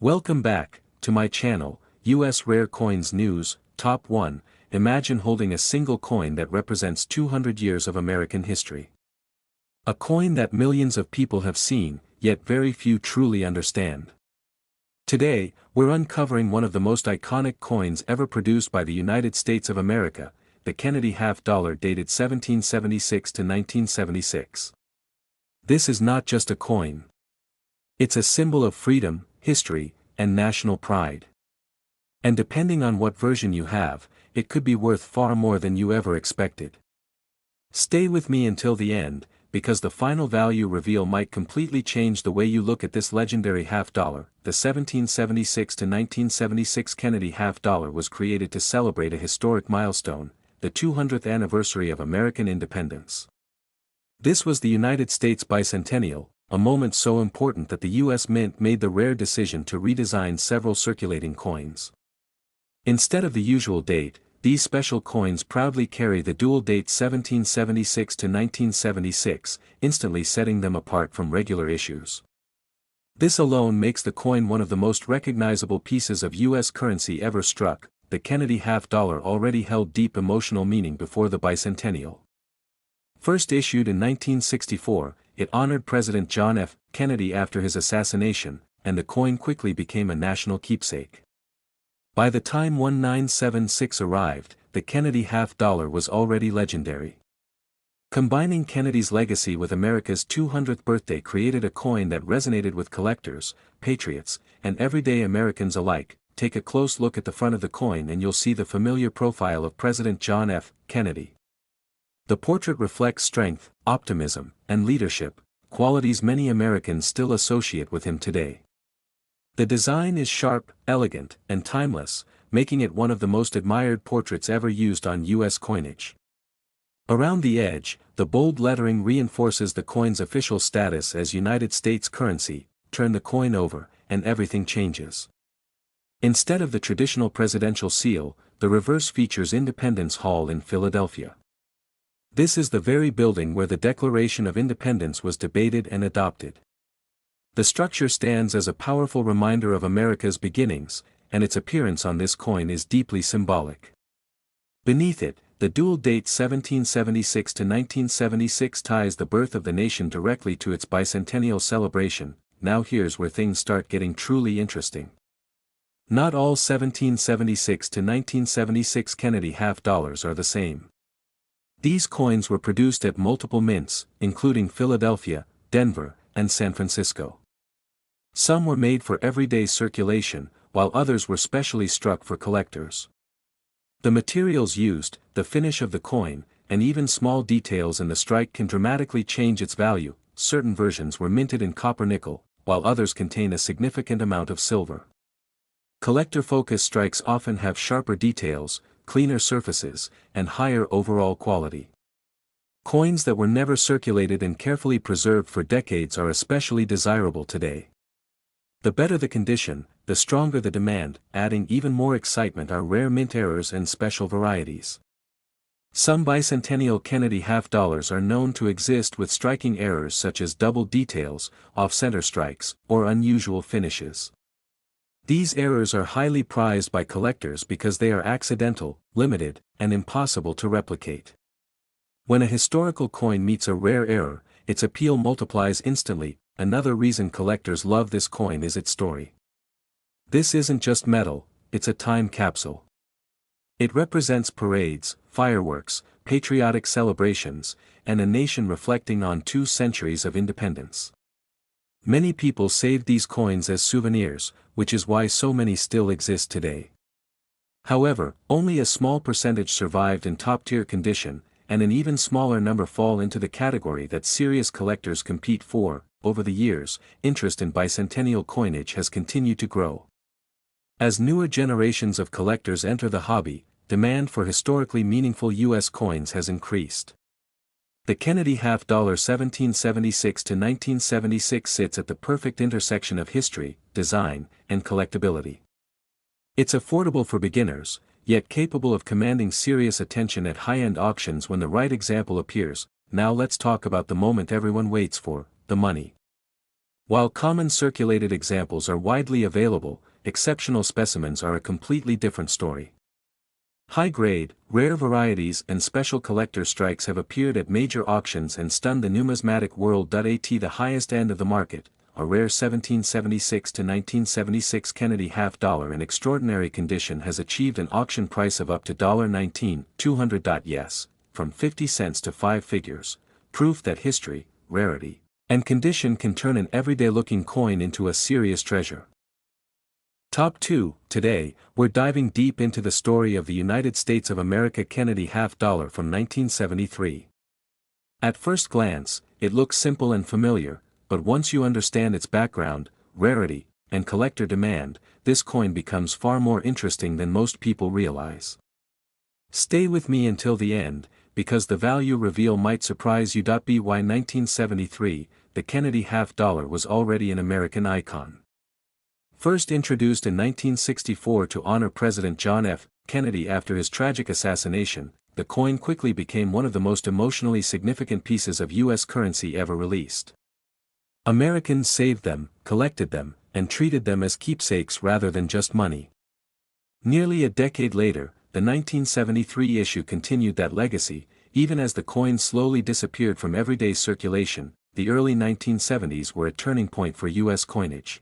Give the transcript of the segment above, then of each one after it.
Welcome back to my channel, US Rare Coins News, Top 1. Imagine holding a single coin that represents 200 years of American history. A coin that millions of people have seen, yet very few truly understand. Today, we're uncovering one of the most iconic coins ever produced by the United States of America, the Kennedy half-dollar dated 1776 to 1976. This is not just a coin. It's a symbol of freedom, history, and national pride. And depending on what version you have, it could be worth far more than you ever expected. Stay with me until the end, because the final value reveal might completely change the way you look at this legendary half-dollar. The 1776 to 1976 Kennedy half-dollar was created to celebrate a historic milestone, the 200th anniversary of American independence. This was the United States bicentennial, a moment so important that the U.S. Mint made the rare decision to redesign several circulating coins. Instead of the usual date, these special coins proudly carry the dual date 1776 to 1976, instantly setting them apart from regular issues. This alone makes the coin one of the most recognizable pieces of U.S. currency ever struck. The Kennedy half-dollar already held deep emotional meaning before the bicentennial. First issued in 1964, it honored President John F. Kennedy after his assassination, and the coin quickly became a national keepsake. By the time 1976 arrived, the Kennedy half-dollar was already legendary. Combining Kennedy's legacy with America's 200th birthday created a coin that resonated with collectors, patriots, and everyday Americans alike. Take a close look at the front of the coin and you'll see the familiar profile of President John F. Kennedy. The portrait reflects strength, optimism, and leadership, qualities many Americans still associate with him today. The design is sharp, elegant, and timeless, making it one of the most admired portraits ever used on U.S. coinage. Around the edge, the bold lettering reinforces the coin's official status as United States currency. Turn the coin over, and everything changes. Instead of the traditional presidential seal, the reverse features Independence Hall in Philadelphia. This is the very building where the Declaration of Independence was debated and adopted. The structure stands as a powerful reminder of America's beginnings, and its appearance on this coin is deeply symbolic. Beneath it, the dual date 1776 to 1976 ties the birth of the nation directly to its bicentennial celebration. Now here's where things start getting truly interesting. Not all 1776 to 1976 Kennedy half-dollars are the same. These coins were produced at multiple mints, including Philadelphia, Denver, and San Francisco. Some were made for everyday circulation, while others were specially struck for collectors. The materials used, the finish of the coin, and even small details in the strike can dramatically change its value. Certain versions were minted in copper-nickel, while others contain a significant amount of silver. Collector-focused strikes often have sharper details, cleaner surfaces, and higher overall quality. Coins that were never circulated and carefully preserved for decades are especially desirable today. The better the condition, the stronger the demand. Adding even more excitement are rare mint errors and special varieties. Some bicentennial Kennedy half-dollars are known to exist with striking errors such as double details, off-center strikes, or unusual finishes. These errors are highly prized by collectors because they are accidental, limited, and impossible to replicate. When a historical coin meets a rare error, its appeal multiplies instantly. Another reason collectors love this coin is its story. This isn't just metal, it's a time capsule. It represents parades, fireworks, patriotic celebrations, and a nation reflecting on 2 centuries of independence. Many people saved these coins as souvenirs, which is why so many still exist today. However, only a small percentage survived in top-tier condition, and an even smaller number fall into the category that serious collectors compete for. Over the years, interest in bicentennial coinage has continued to grow. As newer generations of collectors enter the hobby, demand for historically meaningful U.S. coins has increased. The Kennedy half-dollar 1776 to 1976 sits at the perfect intersection of history, design, and collectability. It's affordable for beginners, yet capable of commanding serious attention at high-end auctions when the right example appears. Now let's talk about the moment everyone waits for, the money. While common circulated examples are widely available, exceptional specimens are a completely different story. High-grade, rare varieties and special collector strikes have appeared at major auctions and stunned the numismatic world. At the highest end of the market, a rare 1776 to 1976 Kennedy half-dollar in extraordinary condition has achieved an auction price of up to $19,200. Yes, from 50 cents to 5 figures, proof that history, rarity, and condition can turn an everyday-looking coin into a serious treasure. Top 2, today, we're diving deep into the story of the United States of America Kennedy half-dollar from 1973. At first glance, it looks simple and familiar, but once you understand its background, rarity, and collector demand, this coin becomes far more interesting than most people realize. Stay with me until the end, because the value reveal might surprise you. By 1973, the Kennedy half-dollar was already an American icon. First introduced in 1964 to honor President John F. Kennedy after his tragic assassination, the coin quickly became one of the most emotionally significant pieces of U.S. currency ever released. Americans saved them, collected them, and treated them as keepsakes rather than just money. Nearly a decade later, the 1973 issue continued that legacy, even as the coin slowly disappeared from everyday circulation. The early 1970s were a turning point for U.S. coinage.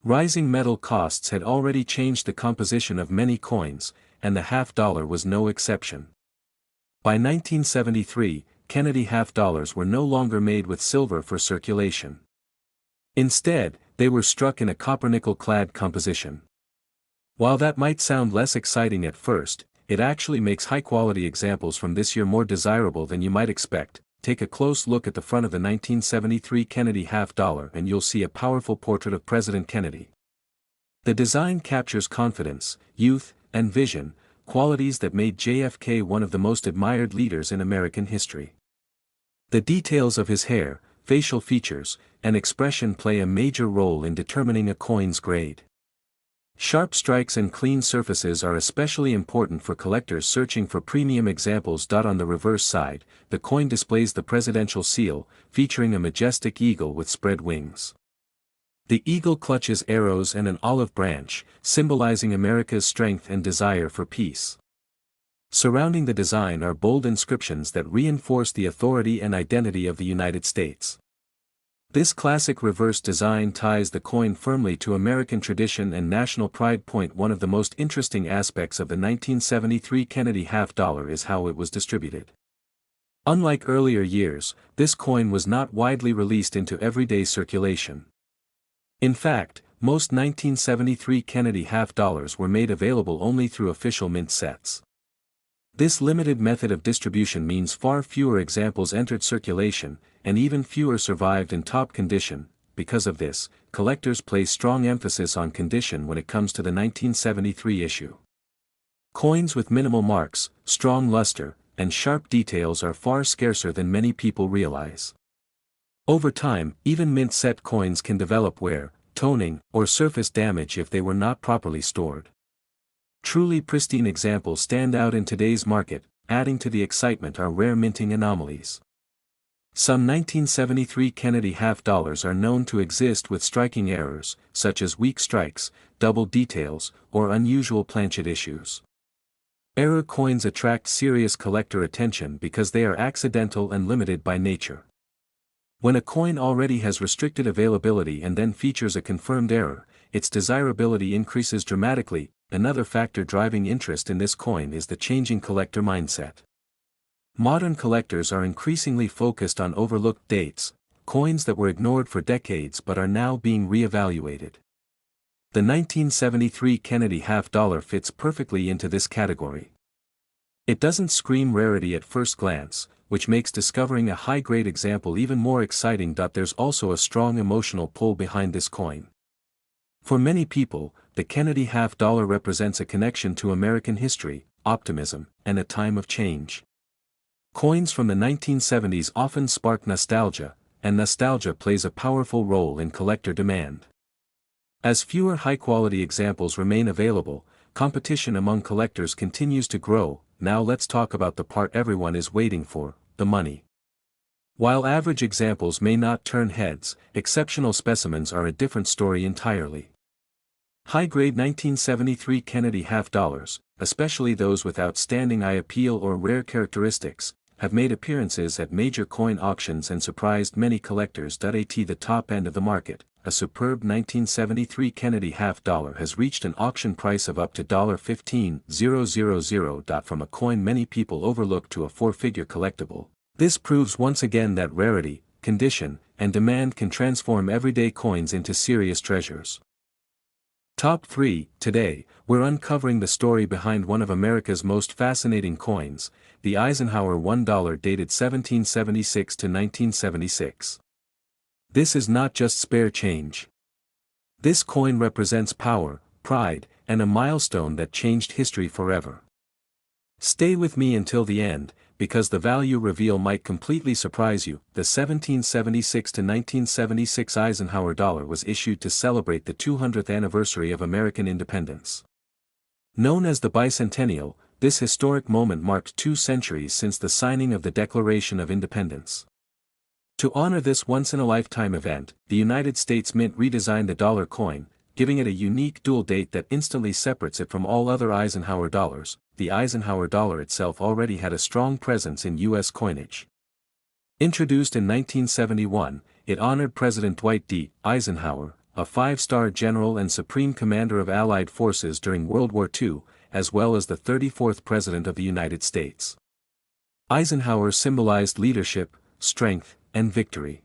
Rising metal costs had already changed the composition of many coins, and the half-dollar was no exception. By 1973, Kennedy half-dollars were no longer made with silver for circulation. Instead, they were struck in a copper-nickel-clad composition. While that might sound less exciting at first, it actually makes high-quality examples from this year more desirable than you might expect. Take a close look at the front of the 1973 Kennedy half-dollar and you'll see a powerful portrait of President Kennedy. The design captures confidence, youth, and vision, qualities that made JFK one of the most admired leaders in American history. The details of his hair, facial features, and expression play a major role in determining a coin's grade. Sharp strikes and clean surfaces are especially important for collectors searching for premium examples. On the reverse side, the coin displays the presidential seal, featuring a majestic eagle with spread wings. The eagle clutches arrows and an olive branch, symbolizing America's strength and desire for peace. Surrounding the design are bold inscriptions that reinforce the authority and identity of the United States. This classic reverse design ties the coin firmly to American tradition and national pride. One of the most interesting aspects of the 1973 Kennedy half-dollar is how it was distributed. Unlike earlier years, this coin was not widely released into everyday circulation. In fact, most 1973 Kennedy half-dollars were made available only through official mint sets. This limited method of distribution means far fewer examples entered circulation, and even fewer survived in top condition. Because of this, collectors place strong emphasis on condition when it comes to the 1973 issue. Coins with minimal marks, strong luster, and sharp details are far scarcer than many people realize. Over time, even mint-set coins can develop wear, toning, or surface damage if they were not properly stored. Truly pristine examples stand out in today's market. Adding to the excitement are rare minting anomalies. Some 1973 Kennedy half-dollars are known to exist with striking errors, such as weak strikes, double details, or unusual planchet issues. Error coins attract serious collector attention because they are accidental and limited by nature. When a coin already has restricted availability and then features a confirmed error, its desirability increases dramatically. Another factor driving interest in this coin is the changing collector mindset. Modern collectors are increasingly focused on overlooked dates, coins that were ignored for decades but are now being re-evaluated. The 1973 Kennedy half-dollar fits perfectly into this category. It doesn't scream rarity at first glance, which makes discovering a high-grade example even more exciting. There's also a strong emotional pull behind this coin. For many people, the Kennedy half-dollar represents a connection to American history, optimism, and a time of change. Coins from the 1970s often spark nostalgia, and nostalgia plays a powerful role in collector demand. As fewer high-quality examples remain available, competition among collectors continues to grow. Now let's talk about the part everyone is waiting for, the money. While average examples may not turn heads, exceptional specimens are a different story entirely. High-grade 1973 Kennedy half dollars, especially those with outstanding eye appeal or rare characteristics, have made appearances at major coin auctions and surprised many collectors. At the top end of the market, a superb 1973 Kennedy half dollar has reached an auction price of up to $15,000. From a coin many people overlook to a four-figure collectible. This proves once again that rarity, condition, and demand can transform everyday coins into serious treasures. Top 3. Today, we're uncovering the story behind one of America's most fascinating coins, the Eisenhower $1 dated 1776 to 1976. This is not just spare change. This coin represents power, pride, and a milestone that changed history forever. Stay with me until the end, because the value reveal might completely surprise you. The 1776 to 1976 Eisenhower dollar was issued to celebrate the 200th anniversary of American independence. Known as the bicentennial, this historic moment marked 2 centuries since the signing of the Declaration of Independence. To honor this once-in-a-lifetime event, the United States Mint redesigned the dollar coin, giving it a unique dual date that instantly separates it from all other Eisenhower dollars. The Eisenhower dollar itself already had a strong presence in U.S. coinage. Introduced in 1971, it honored President Dwight D. Eisenhower, a 5-star general and supreme commander of Allied forces during World War II, as well as the 34th President of the United States. Eisenhower symbolized leadership, strength, and victory.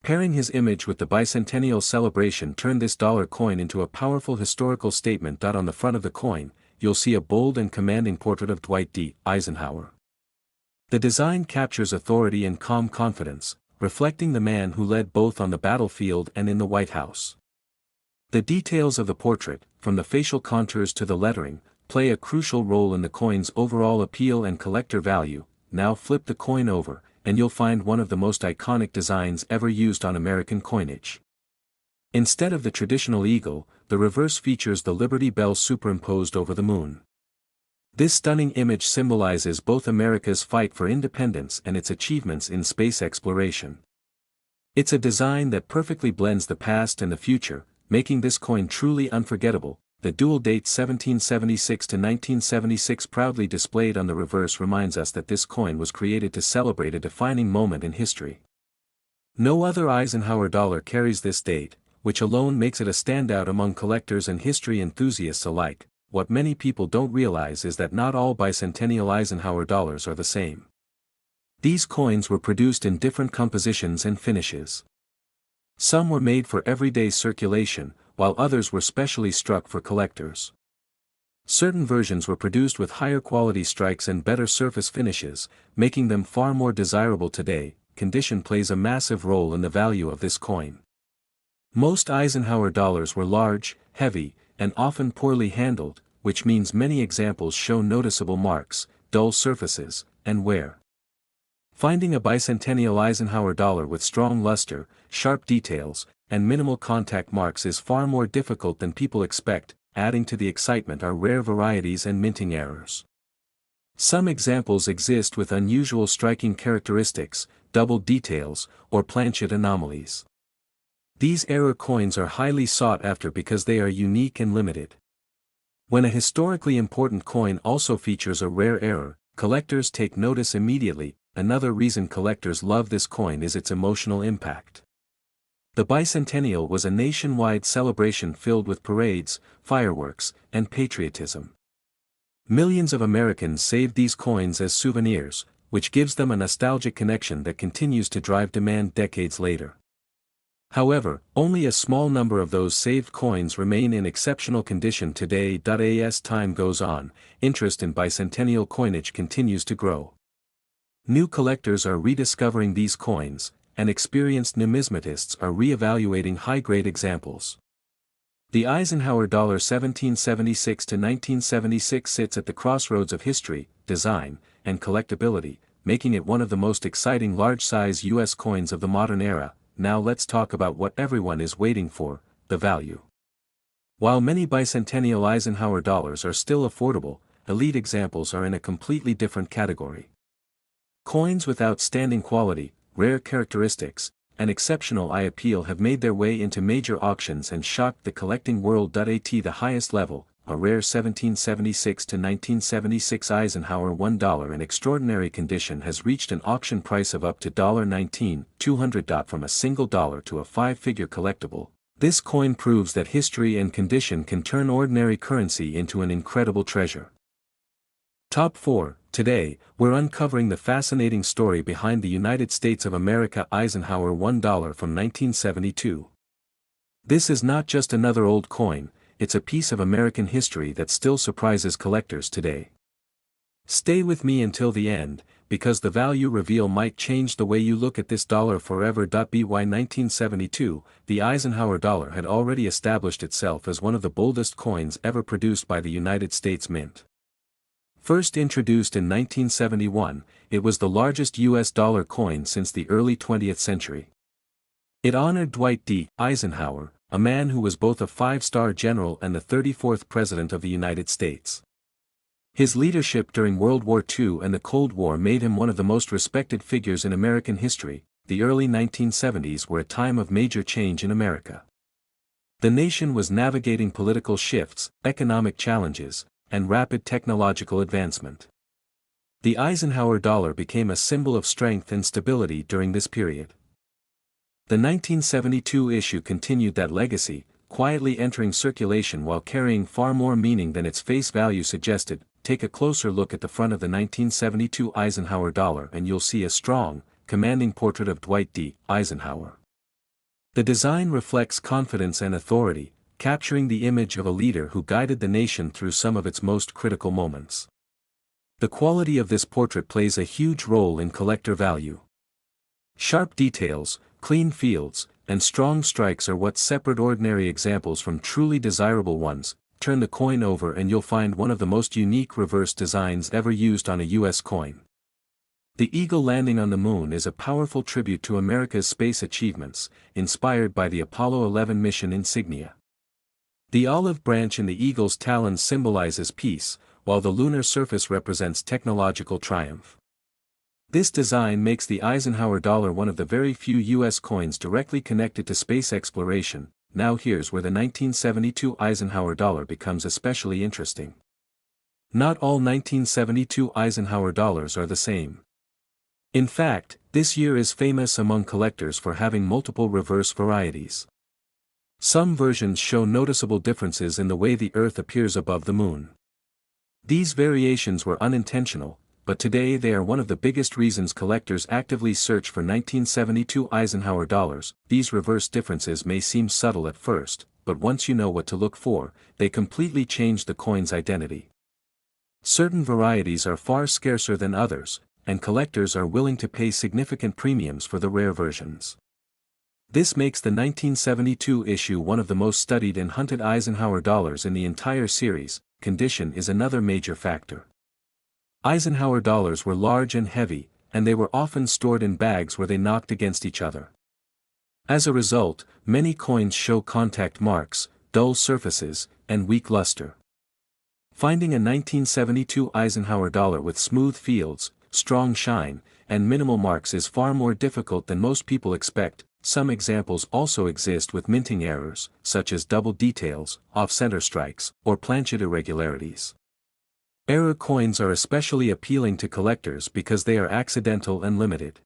Pairing his image with the bicentennial celebration turned this dollar coin into a powerful historical statement. On the front of the coin, you'll see a bold and commanding portrait of Dwight D. Eisenhower. The design captures authority and calm confidence, reflecting the man who led both on the battlefield and in the White House. The details of the portrait, from the facial contours to the lettering, play a crucial role in the coin's overall appeal and collector value. Now flip the coin over, and you'll find one of the most iconic designs ever used on American coinage. Instead of the traditional eagle, the reverse features the Liberty Bell superimposed over the moon. This stunning image symbolizes both America's fight for independence and its achievements in space exploration. It's a design that perfectly blends the past and the future, making this coin truly unforgettable. The dual date 1776 to 1976 proudly displayed on the reverse reminds us that this coin was created to celebrate a defining moment in history. No other Eisenhower dollar carries this date, which alone makes it a standout among collectors and history enthusiasts alike. What many people don't realize is that not all bicentennial Eisenhower dollars are the same. These coins were produced in different compositions and finishes. Some were made for everyday circulation, while others were specially struck for collectors. Certain versions were produced with higher quality strikes and better surface finishes, making them far more desirable today. Condition plays a massive role in the value of this coin. Most Eisenhower dollars were large, heavy, and often poorly handled, which means many examples show noticeable marks, dull surfaces, and wear. Finding a bicentennial Eisenhower dollar with strong luster, sharp details, and minimal contact marks is far more difficult than people expect. Adding to the excitement are rare varieties and minting errors. Some examples exist with unusual striking characteristics, double details, or planchet anomalies. These error coins are highly sought after because they are unique and limited. When a historically important coin also features a rare error, collectors take notice immediately. Another reason collectors love this coin is its emotional impact. The bicentennial was a nationwide celebration filled with parades, fireworks, and patriotism. Millions of Americans saved these coins as souvenirs, which gives them a nostalgic connection that continues to drive demand decades later. However, only a small number of those saved coins remain in exceptional condition today. As time goes on, interest in bicentennial coinage continues to grow. New collectors are rediscovering these coins, and experienced numismatists are re-evaluating high-grade examples. The Eisenhower dollar 1776 to 1976 sits at the crossroads of history, design, and collectability, making it one of the most exciting large-size U.S. coins of the modern era. Now let's talk about what everyone is waiting for, the value. While many bicentennial Eisenhower dollars are still affordable, elite examples are in a completely different category. Coins with outstanding quality, rare characteristics, and exceptional eye appeal have made their way into major auctions and shocked the collecting world. At the highest level, a rare 1776 to 1976 Eisenhower $1 in extraordinary condition has reached an auction price of up to $19,200. From a single dollar to a five-figure collectible, this coin proves that history and condition can turn ordinary currency into an incredible treasure. Top 4. Today, we're uncovering the fascinating story behind the United States of America Eisenhower $1 from 1972. This is not just another old coin, it's a piece of American history that still surprises collectors today. Stay with me until the end, because the value reveal might change the way you look at this dollar forever. By 1972, the Eisenhower dollar had already established itself as one of the boldest coins ever produced by the United States Mint. First introduced in 1971, it was the largest U.S. dollar coin since the early 20th century. It honored Dwight D. Eisenhower, a man who was both a five-star general and the 34th President of the United States. His leadership during World War II and the Cold War made him one of the most respected figures in American history. The early 1970s were a time of major change in America. The nation was navigating political shifts, economic challenges, and rapid technological advancement. The Eisenhower dollar became a symbol of strength and stability during this period. The 1972 issue continued that legacy, quietly entering circulation while carrying far more meaning than its face value suggested. Take a closer look at the front of the 1972 Eisenhower dollar and you'll see a strong, commanding portrait of Dwight D. Eisenhower. The design reflects confidence and authority, capturing the image of a leader who guided the nation through some of its most critical moments. The quality of this portrait plays a huge role in collector value. Sharp details, clean fields, and strong strikes are what separate ordinary examples from truly desirable ones. Turn the coin over and you'll find one of the most unique reverse designs ever used on a U.S. coin. The eagle landing on the moon is a powerful tribute to America's space achievements, inspired by the Apollo 11 mission insignia. The olive branch in the eagle's talons symbolizes peace, while the lunar surface represents technological triumph. This design makes the Eisenhower dollar one of the very few U.S. coins directly connected to space exploration. Now here's where the 1972 Eisenhower dollar becomes especially interesting. Not all 1972 Eisenhower dollars are the same. In fact, this year is famous among collectors for having multiple reverse varieties. Some versions show noticeable differences in the way the Earth appears above the moon. These variations were unintentional, but today they are one of the biggest reasons collectors actively search for 1972 Eisenhower dollars. These reverse differences may seem subtle at first, but once you know what to look for, they completely change the coin's identity. Certain varieties are far scarcer than others, and collectors are willing to pay significant premiums for the rare versions. This makes the 1972 issue one of the most studied and hunted Eisenhower dollars in the entire series. Condition is another major factor. Eisenhower dollars were large and heavy, and they were often stored in bags where they knocked against each other. As a result, many coins show contact marks, dull surfaces, and weak luster. Finding a 1972 Eisenhower dollar with smooth fields, strong shine, and minimal marks is far more difficult than most people expect. Some examples also exist with minting errors, such as double details, off-center strikes, or planchet irregularities. Error coins are especially appealing to collectors because they are accidental and limited.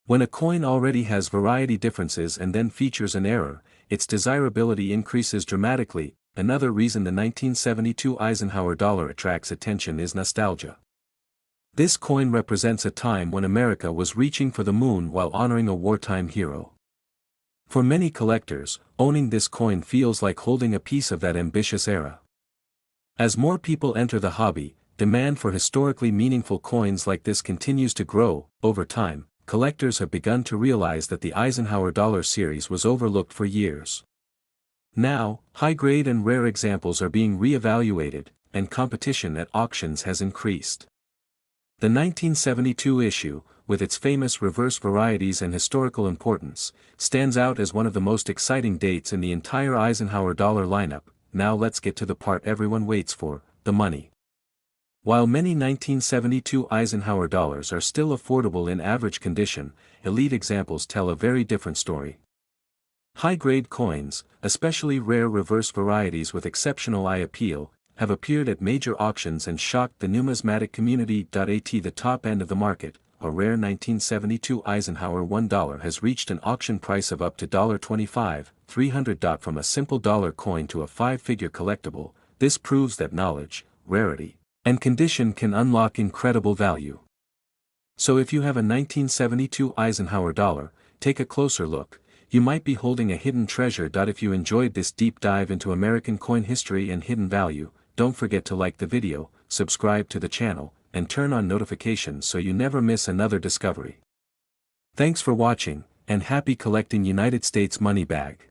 When a coin already has variety differences and then features an error, its desirability increases dramatically. Another reason the 1972 Eisenhower dollar attracts attention is nostalgia. This coin represents a time when America was reaching for the moon while honoring a wartime hero. For many collectors, owning this coin feels like holding a piece of that ambitious era. As more people enter the hobby, demand for historically meaningful coins like this continues to grow. Over time, collectors have begun to realize that the Eisenhower dollar series was overlooked for years. Now, high-grade and rare examples are being re-evaluated, and competition at auctions has increased. The 1972 issue, with its famous reverse varieties and historical importance, stands out as one of the most exciting dates in the entire Eisenhower dollar lineup. Now let's get to the part everyone waits for, the money. While many 1972 Eisenhower dollars are still affordable in average condition, elite examples tell a very different story. High-grade coins, especially rare reverse varieties with exceptional eye appeal, have appeared at major auctions and shocked the numismatic community. At the top end of the market, a rare 1972 Eisenhower $1 has reached an auction price of up to $25, 300. From a simple dollar coin to a five-figure collectible, this proves that knowledge, rarity, and condition can unlock incredible value. So if you have a 1972 Eisenhower dollar, take a closer look. You might be holding a hidden treasure. If you enjoyed this deep dive into American coin history and hidden value, don't forget to like the video, subscribe to the channel, and turn on notifications so you never miss another discovery. Thanks for watching, and happy collecting United States money bag.